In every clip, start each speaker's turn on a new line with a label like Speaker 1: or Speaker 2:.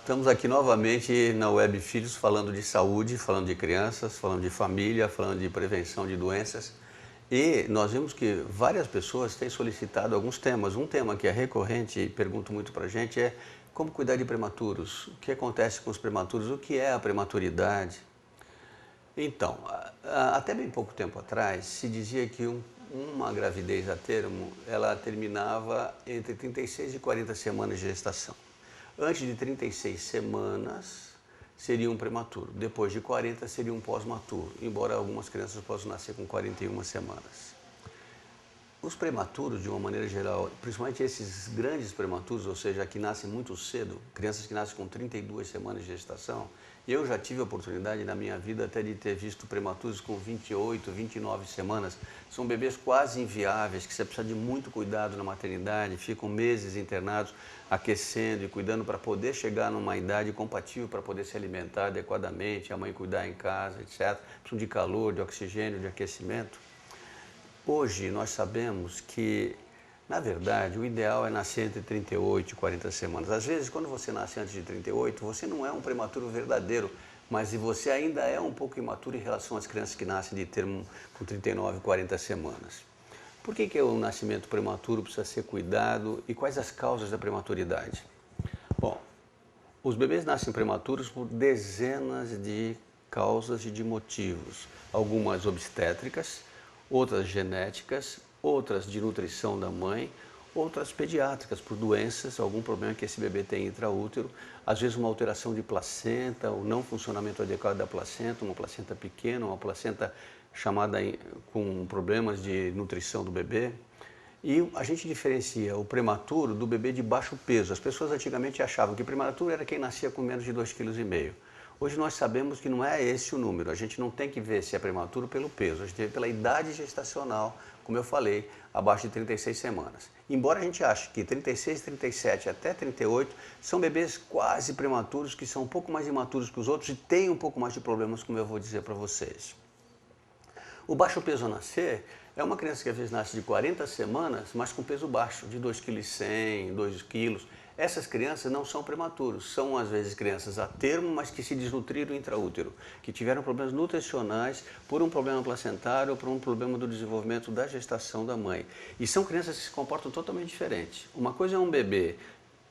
Speaker 1: estamos aqui novamente na Web Filhos falando de saúde, falando de crianças, falando de família, falando de prevenção de doenças. E nós vimos que várias pessoas têm solicitado alguns temas. Um tema que é recorrente e pergunto muito para a gente é como cuidar de prematuros, o que acontece com os prematuros, o que é a prematuridade. Então, até bem pouco tempo atrás, se dizia que uma gravidez a termo, ela terminava entre 36 e 40 semanas de gestação. Antes de 36 semanas, seria um prematuro. Depois de 40, seria um pós-maturo, embora algumas crianças possam nascer com 41 semanas. Os prematuros, de uma maneira geral, principalmente esses grandes prematuros, ou seja, que nascem muito cedo, crianças que nascem com 32 semanas de gestação, eu já tive a oportunidade na minha vida até de ter visto prematuros com 28, 29 semanas. São bebês quase inviáveis, que você precisa de muito cuidado na maternidade, ficam meses internados, aquecendo e cuidando para poder chegar numa idade compatível para poder se alimentar adequadamente, a mãe cuidar em casa, etc. Precisam de calor, de oxigênio, de aquecimento. Hoje nós sabemos que, na verdade, o ideal é nascer entre 38 e 40 semanas. Às vezes, quando você nasce antes de 38, você não é um prematuro verdadeiro, mas você ainda é um pouco imaturo em relação às crianças que nascem de termo com 39 e 40 semanas. Por que o nascimento prematuro precisa ser cuidado e quais as causas da prematuridade? Bom, os bebês nascem prematuros por dezenas de causas e de motivos, algumas obstétricas, outras genéticas, outras de nutrição da mãe, outras pediátricas, por doenças, algum problema que esse bebê tem intraútero, às vezes uma alteração de placenta, o não funcionamento adequado da placenta, uma placenta pequena, uma placenta chamada com problemas de nutrição do bebê. E a gente diferencia o prematuro do bebê de baixo peso. As pessoas antigamente achavam que prematuro era quem nascia com menos de 2,5 kg. Hoje nós sabemos que não é esse o número, a gente não tem que ver se é prematuro pelo peso, a gente vê pela idade gestacional, como eu falei, abaixo de 36 semanas. Embora a gente ache que 36, 37 até 38 são bebês quase prematuros, que são um pouco mais imaturos que os outros e têm um pouco mais de problemas, como eu vou dizer para vocês. O baixo peso ao nascer é uma criança que às vezes nasce de 40 semanas, mas com peso baixo, de 2,1 kg, 2 kg. Essas crianças não são prematuros, são às vezes crianças a termo, mas que se desnutriram intraútero, que tiveram problemas nutricionais por um problema placentário ou por um problema do desenvolvimento da gestação da mãe. E são crianças que se comportam totalmente diferente. Uma coisa é um bebê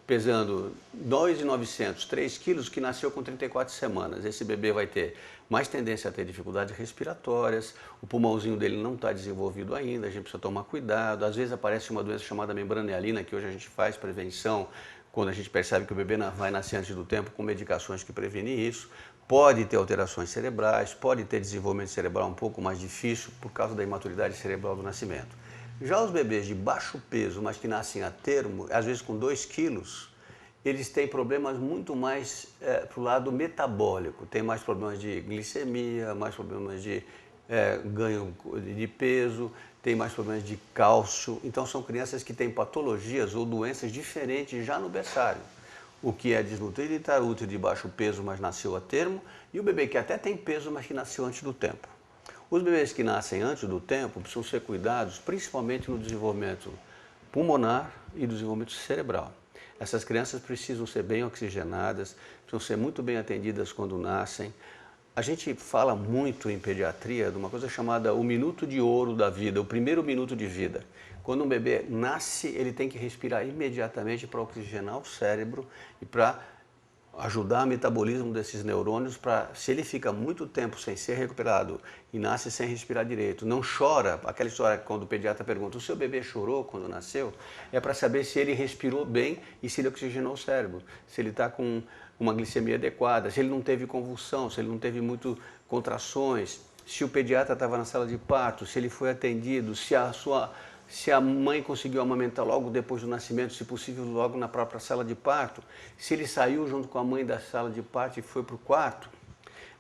Speaker 1: pesando 2,900, 3 quilos, que nasceu com 34 semanas. Esse bebê vai ter mais tendência a ter dificuldades respiratórias, o pulmãozinho dele não está desenvolvido ainda, a gente precisa tomar cuidado. Às vezes aparece uma doença chamada membrana hialina, que hoje a gente faz prevenção, quando a gente percebe que o bebê vai nascer antes do tempo, com medicações que previnem isso. Pode ter alterações cerebrais, pode ter desenvolvimento cerebral um pouco mais difícil por causa da imaturidade cerebral do nascimento. Já os bebês de baixo peso, mas que nascem a termo, às vezes com 2 quilos, eles têm problemas muito mais para o lado metabólico. Tem mais problemas de glicemia, mais problemas de ganho de peso, tem mais problemas de cálcio. Então são crianças que têm patologias ou doenças diferentes já no berçário. O que é desnutrido intraútero de baixo peso, mas nasceu a termo, e o bebê que até tem peso, mas que nasceu antes do tempo. Os bebês que nascem antes do tempo precisam ser cuidados principalmente no desenvolvimento pulmonar e no desenvolvimento cerebral. Essas crianças precisam ser bem oxigenadas, precisam ser muito bem atendidas quando nascem. A gente fala muito em pediatria de uma coisa chamada o minuto de ouro da vida, o primeiro minuto de vida. Quando um bebê nasce, ele tem que respirar imediatamente para oxigenar o cérebro e para ajudar o metabolismo desses neurônios, para, se ele fica muito tempo sem ser recuperado e nasce sem respirar direito, não chora, aquela história quando o pediatra pergunta, o seu bebê chorou quando nasceu? É para saber se ele respirou bem e se ele oxigenou o cérebro, se ele está com uma glicemia adequada, se ele não teve convulsão, se ele não teve muito contrações, se o pediatra estava na sala de parto, se ele foi atendido, se a mãe conseguiu amamentar logo depois do nascimento, se possível logo na própria sala de parto, se ele saiu junto com a mãe da sala de parto e foi para o quarto.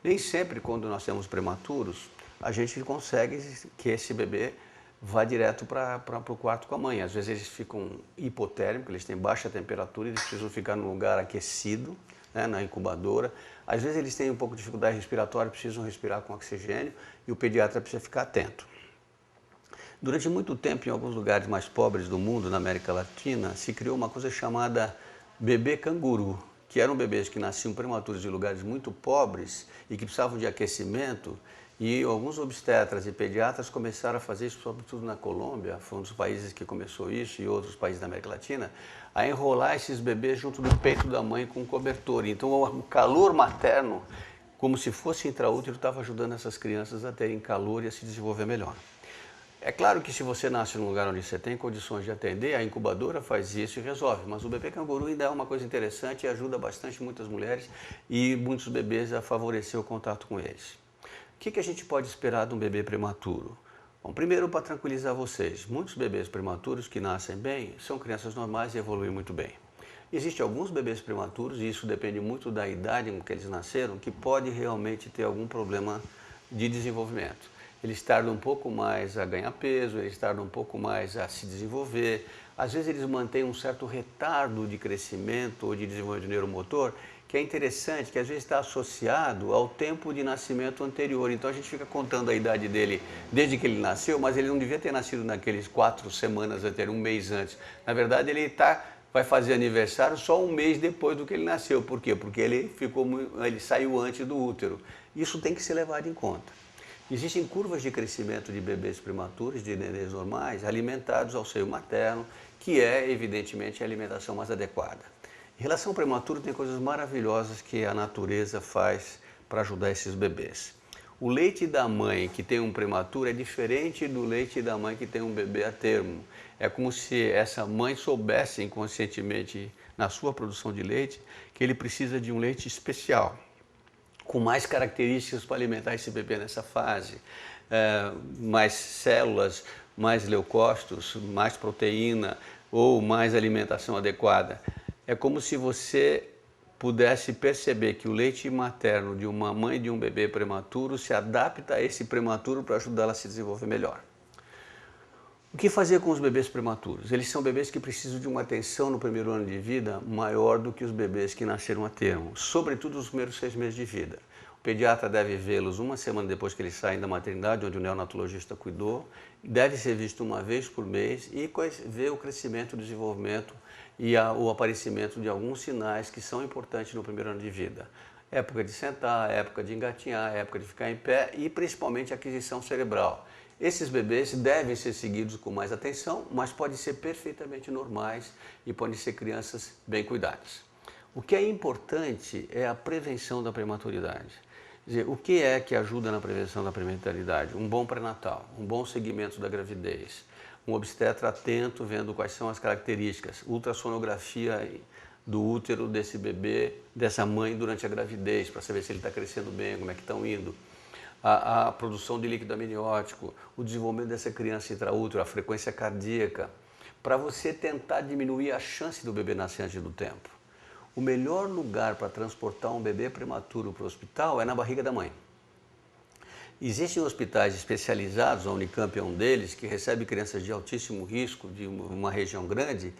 Speaker 1: Nem sempre, quando nós temos prematuros, a gente consegue que esse bebê vá direto para o quarto com a mãe. Às vezes eles ficam hipotérmicos, eles têm baixa temperatura, eles precisam ficar num lugar aquecido, né, na incubadora. Às vezes eles têm um pouco de dificuldade respiratória, precisam respirar com oxigênio e o pediatra precisa ficar atento. Durante muito tempo, em alguns lugares mais pobres do mundo, na América Latina, se criou uma coisa chamada bebê canguru, que eram bebês que nasciam prematuros de lugares muito pobres e que precisavam de aquecimento, e alguns obstetras e pediatras começaram a fazer isso, sobretudo na Colômbia, foi um dos países que começou isso, e outros países da América Latina, a enrolar esses bebês junto do peito da mãe com um cobertor. Então o calor materno, como se fosse intraútero, estava ajudando essas crianças a terem calor e a se desenvolver melhor. É claro que se você nasce num lugar onde você tem condições de atender, a incubadora faz isso e resolve, mas o bebê canguru ainda é uma coisa interessante e ajuda bastante muitas mulheres e muitos bebês a favorecer o contato com eles. O que a gente pode esperar de um bebê prematuro? Bom, primeiro, para tranquilizar vocês, muitos bebês prematuros que nascem bem são crianças normais e evoluem muito bem. Existem alguns bebês prematuros, e isso depende muito da idade em que eles nasceram, que pode realmente ter algum problema de desenvolvimento. Eles tardam um pouco mais a ganhar peso, eles tardam um pouco mais a se desenvolver. Às vezes eles mantêm um certo retardo de crescimento ou de desenvolvimento neuromotor, que é interessante, que às vezes está associado ao tempo de nascimento anterior. Então a gente fica contando a idade dele desde que ele nasceu, mas ele não devia ter nascido naqueles 4 semanas anteriores, um mês antes. Na verdade, vai fazer aniversário só um mês depois do que ele nasceu. Por quê? Porque ele saiu antes do útero. Isso tem que ser levado em conta. Existem curvas de crescimento de bebês prematuros, de nenês normais, alimentados ao seio materno, que é, evidentemente, a alimentação mais adequada. Em relação ao prematuro, tem coisas maravilhosas que a natureza faz para ajudar esses bebês. O leite da mãe que tem um prematuro é diferente do leite da mãe que tem um bebê a termo. É como se essa mãe soubesse inconscientemente, na sua produção de leite, que ele precisa de um leite especial, com mais características para alimentar esse bebê nessa fase. Mais células, mais leucócitos, mais proteína ou mais alimentação adequada. É como se você pudesse perceber que o leite materno de uma mãe de um bebê prematuro se adapta a esse prematuro para ajudá-la a se desenvolver melhor. O que fazer com os bebês prematuros? Eles são bebês que precisam de uma atenção no primeiro ano de vida maior do que os bebês que nasceram a termo, sobretudo os primeiros 6 meses de vida. O pediatra deve vê-los uma semana depois que eles saem da maternidade, onde o neonatologista cuidou, deve ser visto uma vez por mês e ver o crescimento, o desenvolvimento e o aparecimento de alguns sinais que são importantes no primeiro ano de vida. Época de sentar, época de engatinhar, época de ficar em pé e principalmente a aquisição cerebral. Esses bebês devem ser seguidos com mais atenção, mas podem ser perfeitamente normais e podem ser crianças bem cuidadas. O que é importante é a prevenção da prematuridade. Quer dizer, o que é que ajuda na prevenção da prematuridade? Um bom pré-natal, um bom seguimento da gravidez, um obstetra atento vendo quais são as características, ultrassonografia do útero desse bebê, dessa mãe durante a gravidez, para saber se ele está crescendo bem, como é que estão indo. A produção de líquido amniótico, o desenvolvimento dessa criança intraútero, a frequência cardíaca, para você tentar diminuir a chance do bebê nascer antes do tempo. O melhor lugar para transportar um bebê prematuro para o hospital é na barriga da mãe. Existem hospitais especializados, a Unicamp é um deles, que recebe crianças de altíssimo risco, de uma região grande,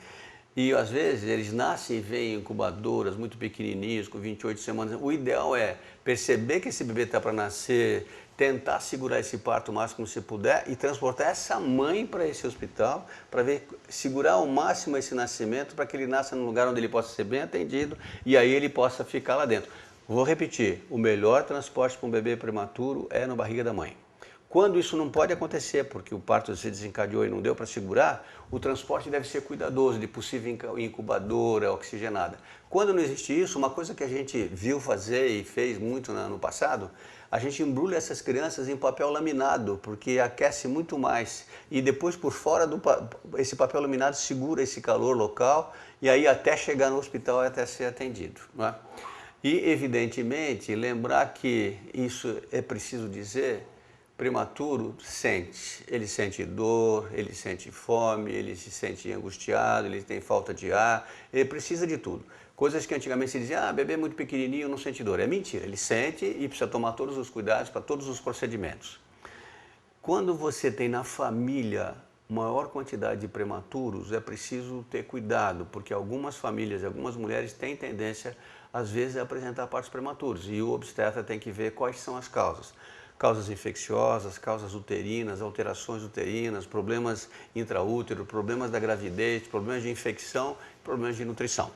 Speaker 1: e às vezes eles nascem e vêm em incubadoras muito pequenininhos, com 28 semanas. O ideal é perceber que esse bebê está para nascer, tentar segurar esse parto o máximo que você puder e transportar essa mãe para esse hospital, para segurar ao máximo esse nascimento, para que ele nasça num lugar onde ele possa ser bem atendido e aí ele possa ficar lá dentro. Vou repetir, o melhor transporte para um bebê prematuro é na barriga da mãe. Quando isso não pode acontecer, porque o parto se desencadeou e não deu para segurar, o transporte deve ser cuidadoso, de possível incubadora, oxigenada. Quando não existe isso, uma coisa que a gente viu fazer e fez muito no passado, a gente embrulha essas crianças em papel laminado, porque aquece muito mais. E depois, por fora, esse papel laminado segura esse calor local, e aí até chegar no hospital, até ser atendido. Não é? E, evidentemente, lembrar que isso é preciso dizer, prematuro ele sente dor, ele sente fome, ele se sente angustiado, ele tem falta de ar, ele precisa de tudo. Coisas que antigamente se dizia, bebê muito pequenininho não sente dor. É mentira, ele sente e precisa tomar todos os cuidados para todos os procedimentos. Quando você tem na família maior quantidade de prematuros, é preciso ter cuidado, porque algumas famílias, algumas mulheres têm tendência, às vezes, a apresentar partos prematuros, e o obstetra tem que ver quais são as causas. Causas infecciosas, causas uterinas, alterações uterinas, problemas intraútero, problemas da gravidez, problemas de infecção, problemas de nutrição.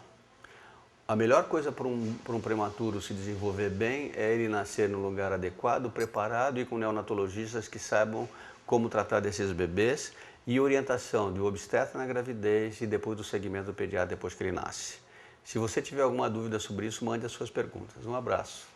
Speaker 1: A melhor coisa para um prematuro se desenvolver bem é ele nascer no lugar adequado, preparado e com neonatologistas que saibam como tratar desses bebês e orientação de obstetra na gravidez e depois do segmento do pediatra depois que ele nasce. Se você tiver alguma dúvida sobre isso, mande as suas perguntas. Um abraço.